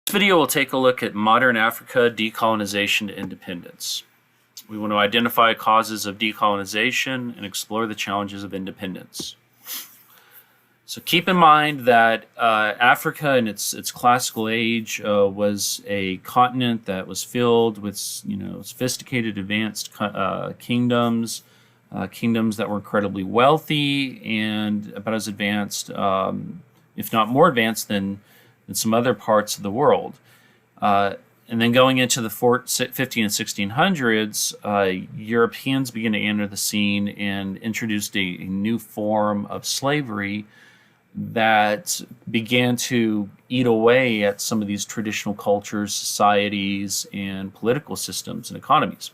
This video will take a look at modern Africa, decolonization to independence. We want to identify causes of decolonization and explore the challenges of independence. So keep in mind that Africa in its classical age was a continent that was filled with sophisticated, advanced kingdoms, kingdoms that were incredibly wealthy and about as advanced, if not more advanced than some other parts of the world. And then going into the 15 and 1600s, Europeans began to enter the scene and introduced a new form of slavery that began to eat away at some of these traditional cultures, societies, and political systems and economies.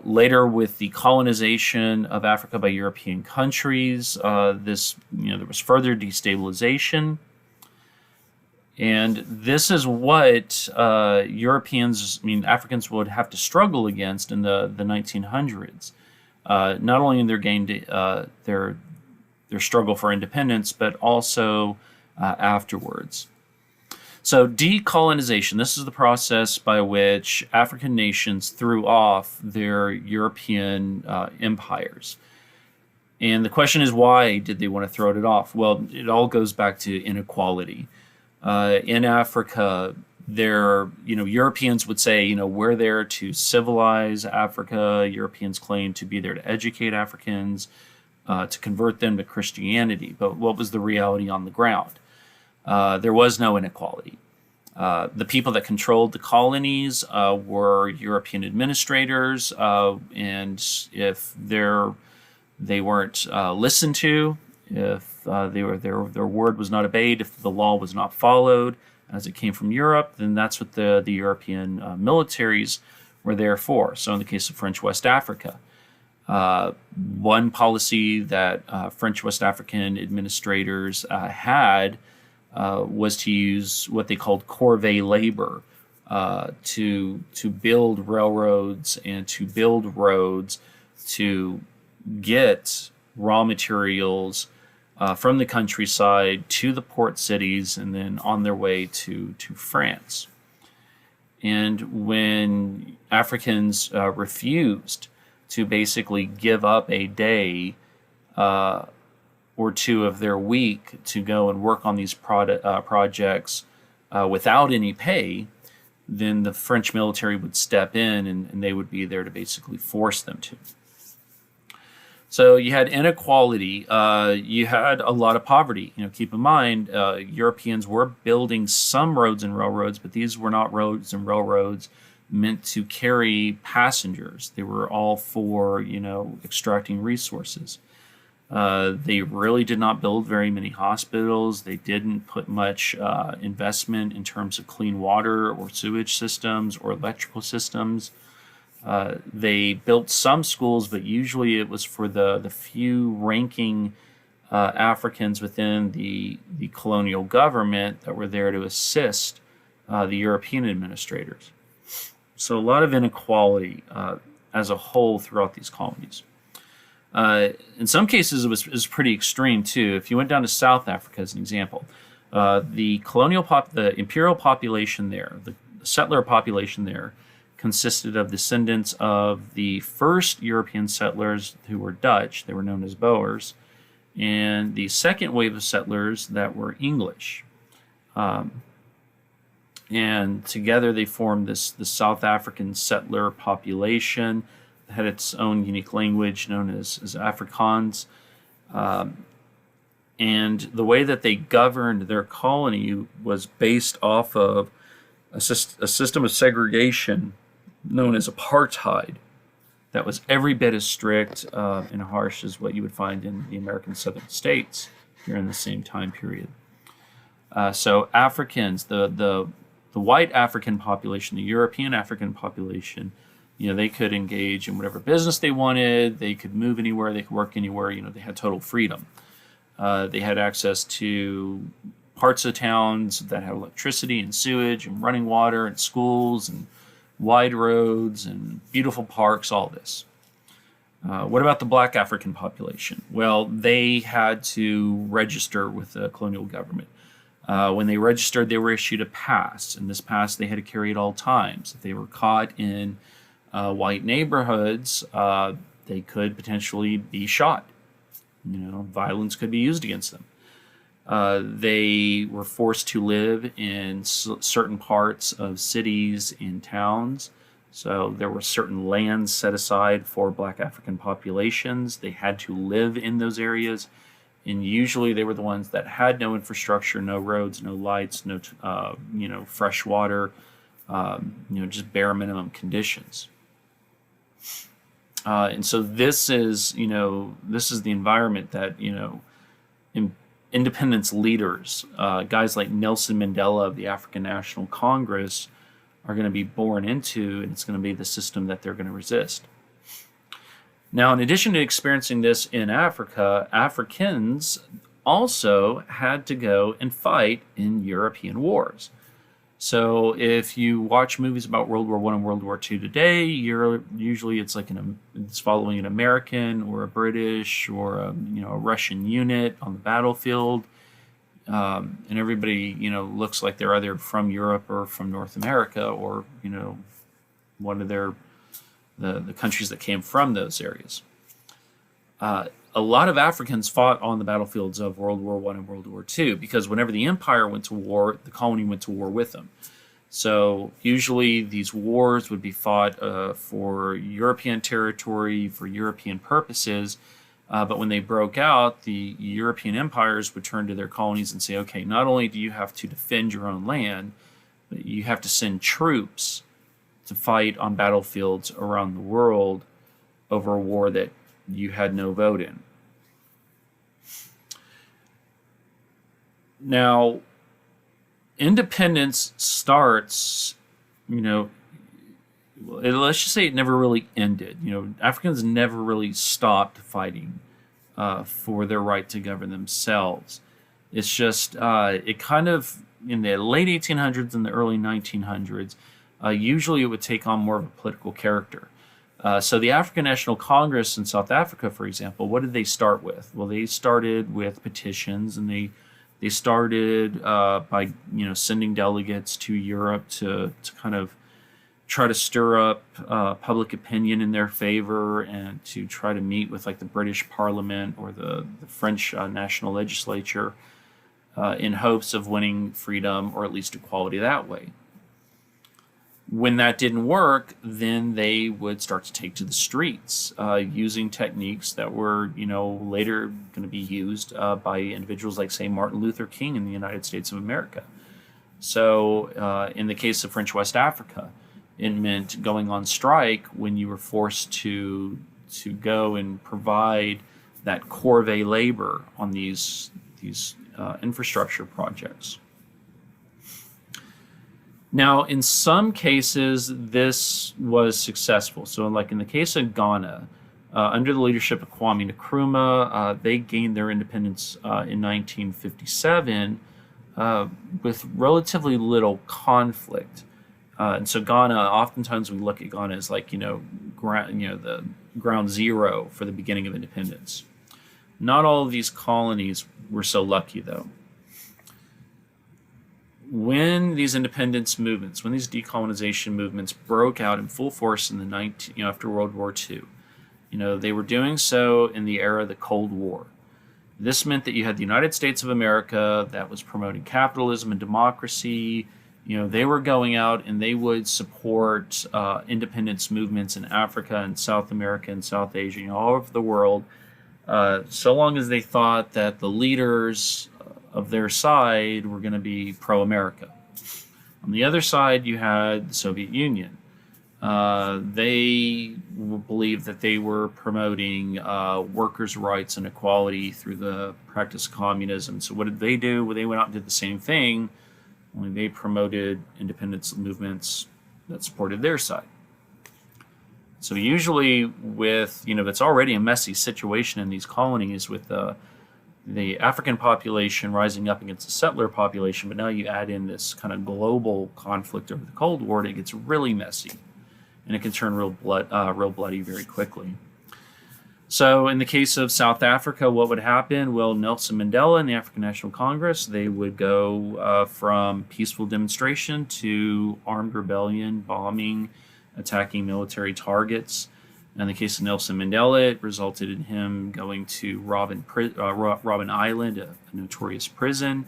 Later, with the colonization of Africa by European countries, there was further destabilization. And this is what Africans would have to struggle against in the 1900s. Not only in their struggle for independence, but also afterwards. So decolonization, this is the process by which African nations threw off their European empires. And the question is, why did they want to throw it off? Well, it all goes back to inequality. In Africa, Europeans would say, we're there to civilize Africa. Europeans claim to be there to educate Africans, to convert them to Christianity. But what was the reality on the ground? There was no inequality. The people that controlled the colonies were European administrators, and if they weren't listened to, if their word was not obeyed, if the law was not followed as it came from Europe, then that's what the European militaries were there for. So in the case of French West Africa, one policy that French West African administrators had was to use what they called corvée labor to build railroads and to build roads to get raw materials from the countryside to the port cities and then on their way to France. And when Africans refused to basically give up a day or two of their week to go and work on these projects without any pay, then the French military would step in and they would be there to basically force them to. So you had inequality, you had a lot of poverty. Keep in mind, Europeans were building some roads and railroads, but these were not roads and railroads meant to carry passengers. They were all for, extracting resources. They really did not build very many hospitals. They didn't put much investment in terms of clean water or sewage systems or electrical systems. They built some schools, but usually it was for the few ranking Africans within the colonial government that were there to assist the European administrators. So a lot of inequality as a whole throughout these colonies. In some cases, it was pretty extreme too. If you went down to South Africa as an example, the imperial population there, the settler population there, consisted of descendants of the first European settlers who were Dutch. They were known as Boers, and the second wave of settlers that were English. And together they formed the South African settler population that had its own unique language known as Afrikaans. And the way that they governed their colony was based off of a system of segregation known as apartheid that was every bit as strict and harsh as what you would find in the American southern states during the same time period. So Africans, the white African population, the European African population, they could engage in whatever business they wanted. They could move anywhere. They could work anywhere. They had total freedom. They had access to parts of towns that had electricity and sewage and running water and schools and wide roads and beautiful parks, all this. What about the black African population? Well, they had to register with the colonial government. When they registered, they were issued a pass, and this pass they had to carry at all times. If they were caught in white neighborhoods, they could potentially be shot. Violence could be used against them. They were forced to live in certain parts of cities and towns. So there were certain lands set aside for Black African populations. They had to live in those areas. And usually they were the ones that had no infrastructure, no roads, no lights, no, fresh water, just bare minimum conditions. And so this is the environment that, independence leaders, guys like Nelson Mandela of the African National Congress, are going to be born into, and it's going to be the system that they're going to resist. Now, in addition to experiencing this in Africa, Africans also had to go and fight in European wars. So if you watch movies about World War I and World War II today, usually it's like it's following an American or a British or a Russian unit on the battlefield, and everybody looks like they're either from Europe or from North America or one of the countries that came from those areas. A lot of Africans fought on the battlefields of World War I and World War II because whenever the empire went to war, the colony went to war with them. So usually these wars would be fought for European territory, for European purposes, but when they broke out, the European empires would turn to their colonies and say, okay, not only do you have to defend your own land, but you have to send troops to fight on battlefields around the world over a war that you had no vote in. Now, independence starts, let's just say it never really ended. Africans never really stopped fighting for their right to govern themselves. It's just, it kind of, in the late 1800s and the early 1900s, usually it would take on more of a political character. So the African National Congress in South Africa, for example, what did they start with? Well, they started with petitions, and they started by sending delegates to Europe to kind of try to stir up public opinion in their favor and to try to meet with like the British Parliament or the French National Legislature in hopes of winning freedom or at least equality that way. When that didn't work, then they would start to take to the streets using techniques that were, later going to be used by individuals like, say, Martin Luther King in the United States of America. So in the case of French West Africa, it meant going on strike when you were forced to go and provide that corvée labor on these infrastructure projects. Now, in some cases, this was successful. So, like in the case of Ghana, under the leadership of Kwame Nkrumah, they gained their independence in 1957 with relatively little conflict. And so, Ghana, oftentimes we look at Ghana as like the ground zero for the beginning of independence. Not all of these colonies were so lucky, though. When these independence movements, when these decolonization movements broke out in full force in the after World War II, they were doing so in the era of the Cold War. This meant that you had the United States of America that was promoting capitalism and democracy. They were going out and they would support independence movements in Africa and South America and South Asia, all over the world, so long as they thought that the leaders of their side were going to be pro-America. On the other side, you had the Soviet Union. They believed that they were promoting workers' rights and equality through the practice of communism. So what did they do? Well, they went out and did the same thing, only they promoted independence movements that supported their side. So usually with, it's already a messy situation in these colonies with the African population rising up against the settler population, but now you add in this kind of global conflict over the Cold War, and it gets really messy, and it can turn real bloody very quickly. So, in the case of South Africa, what would happen? Well, Nelson Mandela and the African National Congress, they would go from peaceful demonstration to armed rebellion, bombing, attacking military targets. In the case of Nelson Mandela, it resulted in him going to Robben Island, a notorious prison,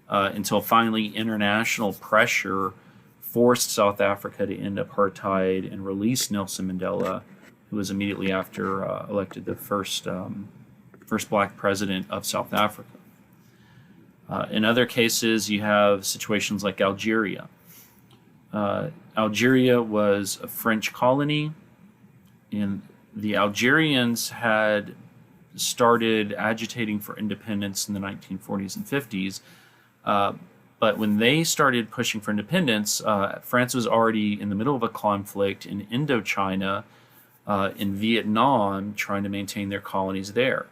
until finally international pressure forced South Africa to end apartheid and release Nelson Mandela, who was immediately after elected the first black president of South Africa. In other cases, you have situations like Algeria. Algeria was a French colony, and the Algerians had started agitating for independence in the 1940s and 50s. But when they started pushing for independence, France was already in the middle of a conflict in Indochina, in Vietnam, trying to maintain their colonies there.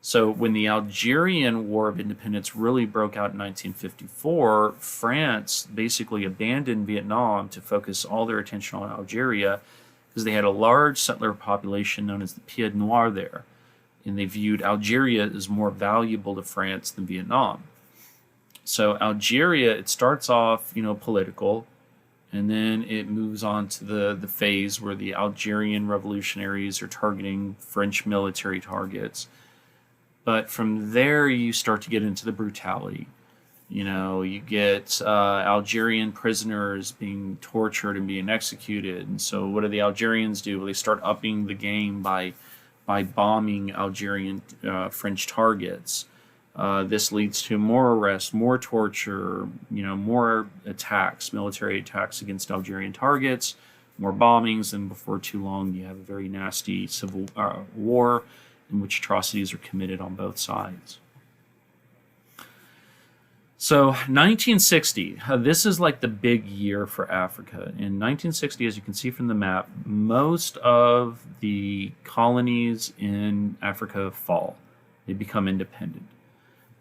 So when the Algerian War of Independence really broke out in 1954, France basically abandoned Vietnam to focus all their attention on Algeria because they had a large settler population known as the Pied Noir there, and they viewed Algeria as more valuable to France than Vietnam. So Algeria, it starts off, political, and then it moves on to the phase where the Algerian revolutionaries are targeting French military targets. But from there, you start to get into the brutality. You get Algerian prisoners being tortured and being executed. And so what do the Algerians do? Well, they start upping the game by bombing Algerian French targets. This leads to more arrests, more torture, more attacks, military attacks against Algerian targets, more bombings, and before too long you have a very nasty civil war in which atrocities are committed on both sides. So 1960, this is like the big year for Africa. In 1960, as you can see from the map, most of the colonies in Africa fall. They become independent.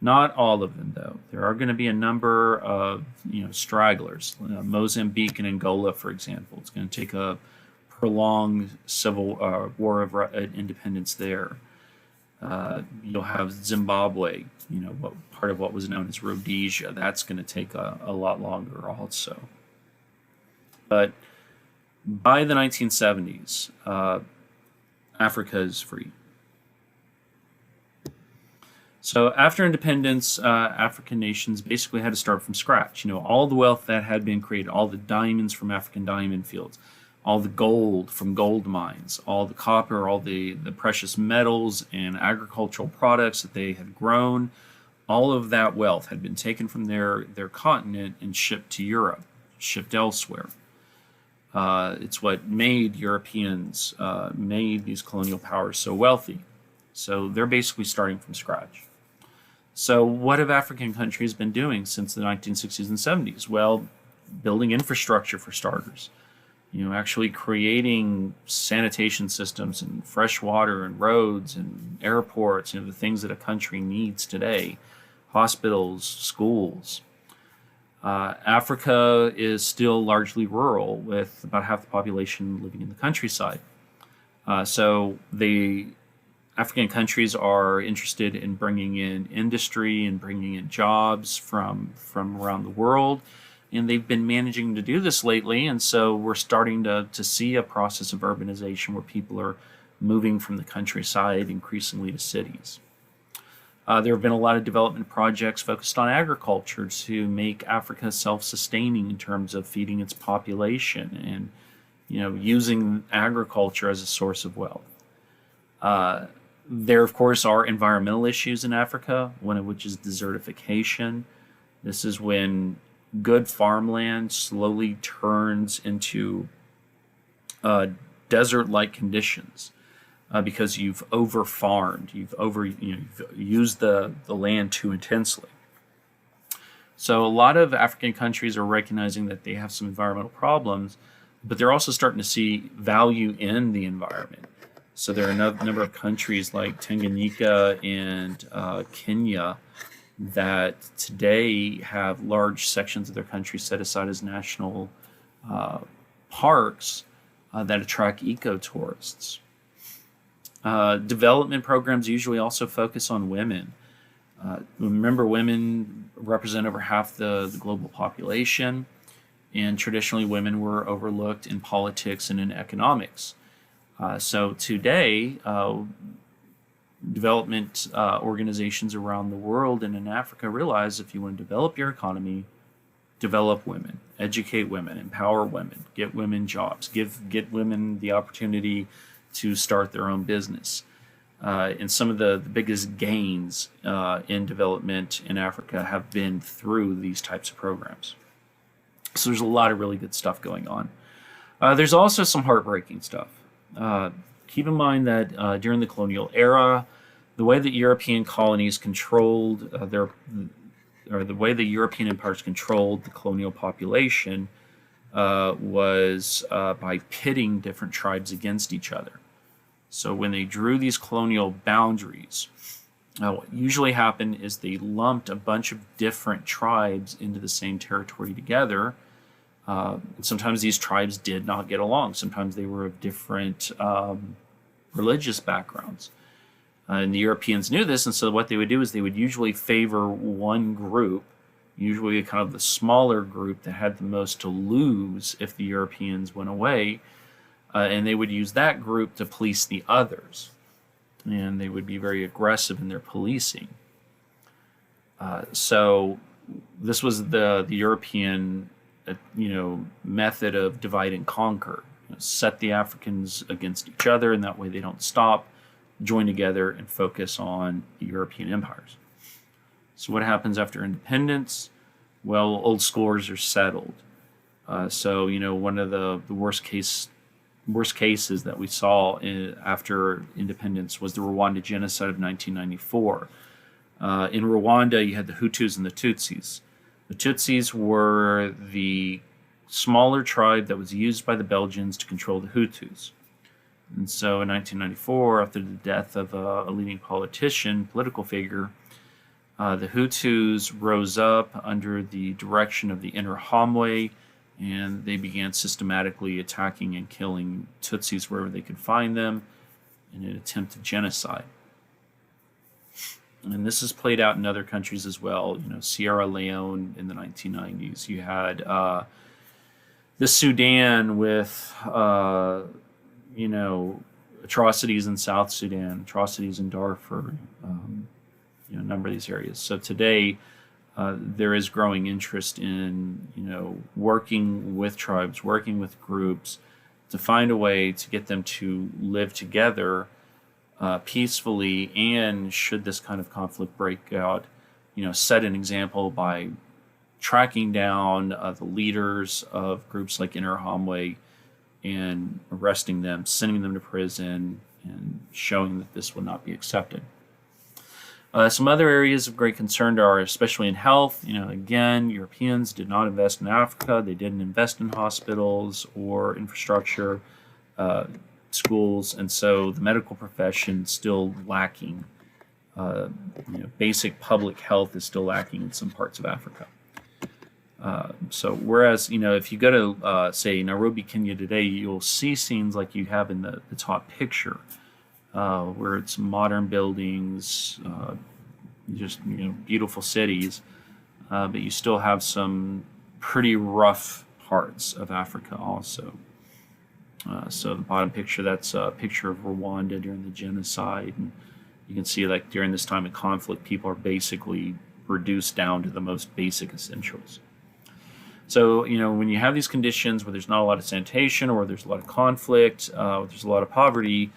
Not all of them, though. There are going to be a number of stragglers. Mozambique and Angola, for example. It's going to take a prolonged civil war of independence there. You'll have Zimbabwe, part of what was known as Rhodesia. That's going to take a lot longer also. But by the 1970s, Africa is free. So after independence, African nations basically had to start from scratch. All the wealth that had been created, all the diamonds from African diamond fields, all the gold from gold mines, all the copper, all the precious metals and agricultural products that they had grown, all of that wealth had been taken from their continent and shipped to Europe, shipped elsewhere. It's what made Europeans, made these colonial powers so wealthy. So they're basically starting from scratch. So what have African countries been doing since the 1960s and 70s? Well, building infrastructure for starters. Actually creating sanitation systems and fresh water and roads and airports, the things that a country needs today, hospitals, schools. Africa is still largely rural, with about half the population living in the countryside. So the African countries are interested in bringing in industry and bringing in jobs from around the world. And they've been managing to do this lately, and so we're starting to see a process of urbanization where people are moving from the countryside increasingly to cities. There have been a lot of development projects focused on agriculture to make Africa self-sustaining in terms of feeding its population and using agriculture as a source of wealth. There, of course, are environmental issues in Africa, one of which is desertification. This is when good farmland slowly turns into desert-like conditions because you've over-farmed, you've used the land too intensely. So a lot of African countries are recognizing that they have some environmental problems, but they're also starting to see value in the environment. So there are a number of countries like Tanganyika and Kenya that today have large sections of their country set aside as national parks that attract eco-tourists. Development programs usually also focus on women. Remember, women represent over half the global population, and traditionally women were overlooked in politics and in economics. So today, development organizations around the world and in Africa realize if you want to develop your economy, develop women, educate women, empower women, get women jobs, get women the opportunity to start their own business. And some of the biggest gains in development in Africa have been through these types of programs. So there's a lot of really good stuff going on. There's also some heartbreaking stuff. Keep in mind that during the colonial era, the way that European colonies controlled the way the European empires controlled the colonial population was by pitting different tribes against each other. So when they drew these colonial boundaries, what usually happened is they lumped a bunch of different tribes into the same territory together. Sometimes these tribes did not get along. Sometimes they were of different religious backgrounds. And the Europeans knew this, and so what they would do is they would usually favor one group, usually kind of the smaller group that had the most to lose if the Europeans went away, and they would use that group to police the others. And they would be very aggressive in their policing. So this was the European method of divide and conquer. Set the Africans against each other, and that way they don't stop, join together, and focus on the European empires. So what happens after independence? Well, old scores are settled. So one of the worst cases that we saw after independence was the Rwanda genocide of 1994. In Rwanda, you had the Hutus and the Tutsis. The Tutsis were the smaller tribe that was used by the Belgians to control the Hutus. And so in 1994, after the death of a leading political figure, the Hutus rose up under the direction of the Interahamwe, and they began systematically attacking and killing Tutsis wherever they could find them in an attempt at genocide. And this has played out in other countries as well. Sierra Leone in the 1990s. You had the Sudan with atrocities in South Sudan, atrocities in Darfur, a number of these areas. So today, there is growing interest in, working with tribes, working with groups to find a way to get them to live together peacefully, and should this kind of conflict break out, set an example by tracking down the leaders of groups like Interahamwe and arresting them, sending them to prison, and showing that this will not be accepted. Some other areas of great concern are, especially in health. Again, Europeans did not invest in Africa. They didn't invest in hospitals or infrastructure, schools, and so the medical profession is still lacking. Basic public health is still lacking in some parts of Africa. So whereas, if you go to, say, Nairobi, Kenya today, you'll see scenes like you have in the top picture, where it's modern buildings, just, beautiful cities, but you still have some pretty rough parts of Africa also. So the bottom picture, that's a picture of Rwanda during the genocide. And you can see, like, during this time of conflict, people are basically reduced down to the most basic essentials. So, when you have these conditions where there's not a lot of sanitation, or there's a lot of conflict, or there's a lot of poverty,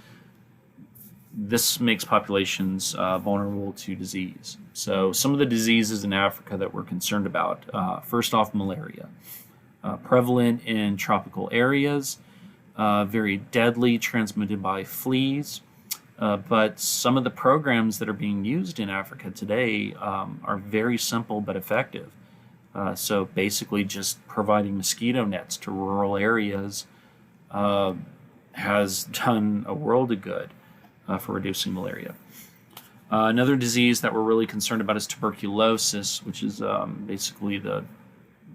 this makes populations vulnerable to disease. So some of the diseases in Africa that we're concerned about, first off, malaria. Prevalent in tropical areas, very deadly, transmitted by fleas. But some of the programs that are being used in Africa today are very simple but effective. So basically just providing mosquito nets to rural areas has done a world of good for reducing malaria. Another disease that we're really concerned about is tuberculosis, which is basically the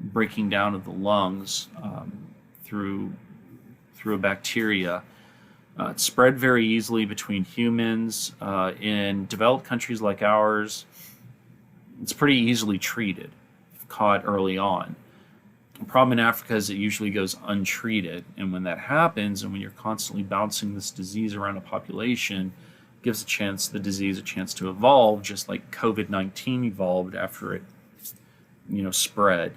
breaking down of the lungs through a bacteria. It spread very easily between humans. In developed countries like ours, it's pretty easily treated if caught early on. The problem in Africa is it usually goes untreated, and when that happens, and when you're constantly bouncing this disease around a population, it gives the disease a chance to evolve, just like COVID-19 evolved after it, spread.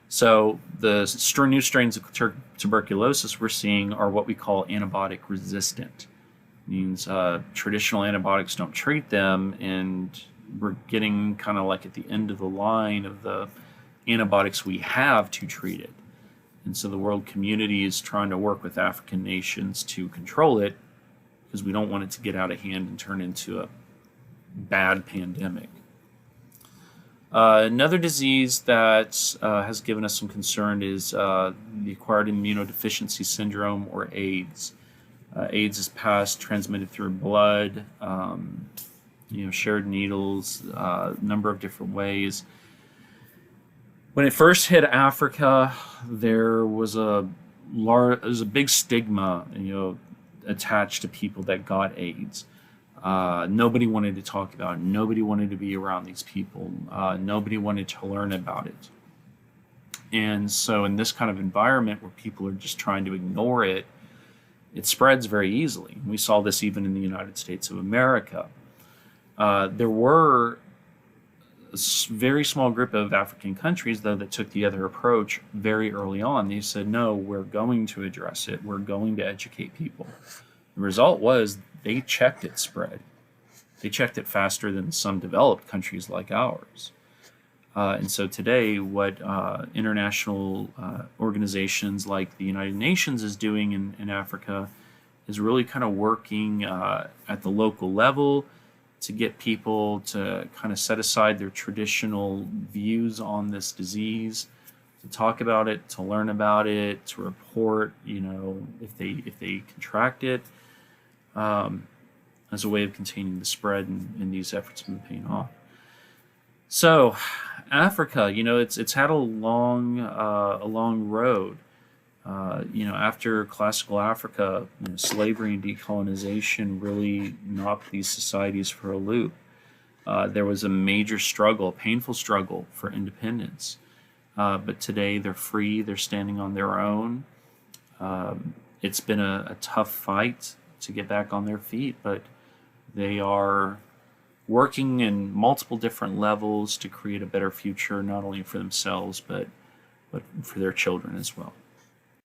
So the new strains of tuberculosis we're seeing are what we call antibiotic resistant. It means traditional antibiotics don't treat them, and we're getting kind of like at the end of the line of the antibiotics we have to treat it. And so the world community is trying to work with African nations to control it, because we don't want it to get out of hand and turn into a bad pandemic. Another disease that has given us some concern is the acquired immunodeficiency syndrome, or AIDS. AIDS is passed, transmitted through blood, shared needles, a number of different ways. When it first hit Africa, there was a big stigma, attached to people that got AIDS. Nobody wanted to talk about it. Nobody wanted to be around these people. Nobody wanted to learn about it. And so in this kind of environment where people are just trying to ignore it, it spreads very easily. We saw this even in the United States of America. There were a very small group of African countries, though, that took the other approach very early on. They said, no, we're going to address it. We're going to educate people. The result was they checked its spread. They checked it faster than some developed countries like ours. And so today, what international organizations like the United Nations is doing in Africa is really kind of working at the local level to get people to kind of set aside their traditional views on this disease, to talk about it, to learn about it, to report, if they contract it, as a way of containing the spread, and these efforts have been paying off. So, Africa, it's had a long road. After classical Africa, slavery and decolonization really knocked these societies for a loop. There was a major struggle, a painful struggle for independence. But today they're free, they're standing on their own. It's been a tough fight to get back on their feet, but they are working in multiple different levels to create a better future, not only for themselves, but for their children as well.